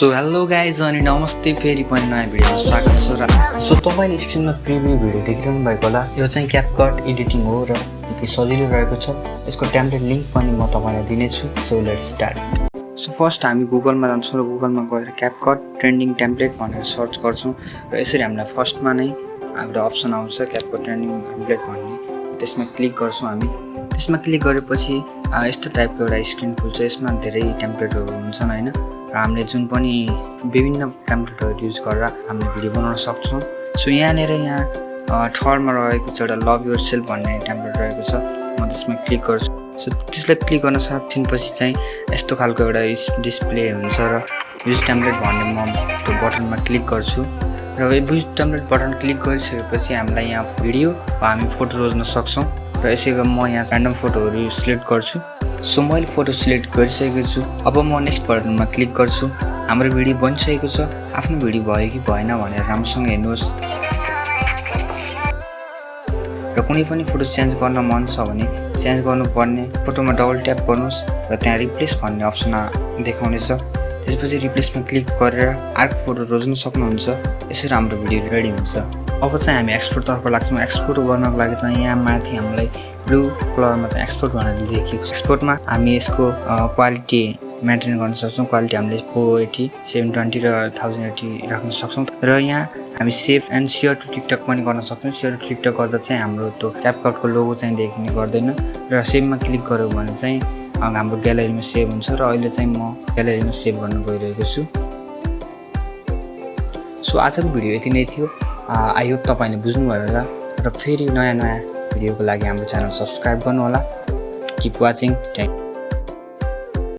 So hello guys अनि नमस्ते फेरि पनि नयाँ भिडियोमा स्वागत छ र सो तपाईले स्क्रिनमा प्रिभ्यू भिडियो देखिरहनु भएको होला। यो चाहिँ क्यापकट एडिटिङ हो र यति सजिलो रहेको छ। यसको टेम्प्लेट लिंक पनि म तपाईलाई दिनेछु। So let's start. So first हामी गुगलमा जान्छौँ र गुगलमा गएर क्यापकट ट्रेन्डिङ टेम्प्लेट भनेर सर्च गर्छौँ र यसरी हामीलाई फर्स्टमा नै एउटा अप्सन आउँछ क्यापकट ट्रेन्डिङ टेम्प्लेट भन्ने। त्यसमा क्लिक गर्छौँ हामी। त्यसमा क्लिक गरेपछि यस्तो टाइपको एउटा स्क्रिन खुल्छ। यसमा धेरै टेम्प्लेटहरु हुन्छन् हैन र हामीले जुन पनि विभिन्न टेम्प्लेटहरु युज गरेर हामीले भिडियो बनाउन सक्छौं। सो यहाँ थर्डमा रहेको छ एउटा लभ योर सेल्फ भन्ने टेम्प्लेट रहेको छ। म त्यसमा क्लिक गर्छु। सो त्यसलाई क्लिक गर्न साथपछि चाहिँ यस्तो खालको एउटा डिस्प्ले हुन्छ र युज टेम्प्लेट भन्ने म त्यो बटनमा क्लिक गर्छु र युज टेम्प्लेट बटन क्लिक गरिसकेपछि हामीलाई यहाँ भिडियो वा हामी फोटो रोज्न सक्छौं र यसैको म यहाँ र्यान्डम फोटोहरु सिलेक्ट गर्छु। सो मैले फोटो सिलेक्ट गरिसकेको छु। अब म नेक्स्ट बटनमा क्लिक गर्छु। हाम्रो भिडियो बनिसकेको छ। आफ्नो भिडियो भयो कि भएन भनेर राम्रोसँग हेर्नुहोस् र कुनै पनि फोटो चेन्ज गर्न मन छ भने चेन्ज गर्नुपर्ने फोटोमा डबल ट्याप गर्नुहोस् र त्यहाँ रिप्लेस भन्ने अप्सन देखाउनेछ। त्यसपछि रिप्लेसमा क्लिक गरेर अर्को फोटो रोज्न सक्नुहुन्छ। यसरी हाम्रो भिडियो रेडी हुन्छ। अब चाहिँ हामी एक्सपोर्ट तर्फ लाग्छौँ। एक्सपोर्ट गर्नको लागि चाहिँ यहाँ माथि हामीलाई ब्लू कलरमा चाहिँ एक्सपोर्ट भनेर लेखिएको छ। एक्सपोर्टमा हामी यसको क्वालिटी मेन्टेन गर्न सक्छौँ। क्वालिटी हामीले 480, 720 र 1080 राख्न सक्छौँ र यहाँ हामी save and share to TikTok पनि गर्न सक्छौँ। शेयर टु टिकटक गर्दा चाहिँ हाम्रो त्यो क्यापकटको लोगो चाहिँ देखिने गर्दैन र सेभमा क्लिक गर्यो भने चाहिँ हाम्रो ग्यालेरीमा सेभ हुन्छ र अहिले चाहिँ म ग्यालेरीमा सेभ गर्न गइरहेको छु। सो आजको भिडियो यति नै थियो। आई होप तपाईले बुझ्नुभयो होला र फेरि नयाँ भिडियोको लागि हाम्रो च्यानल सब्स्क्राइब गर्नु होला। Keep watching.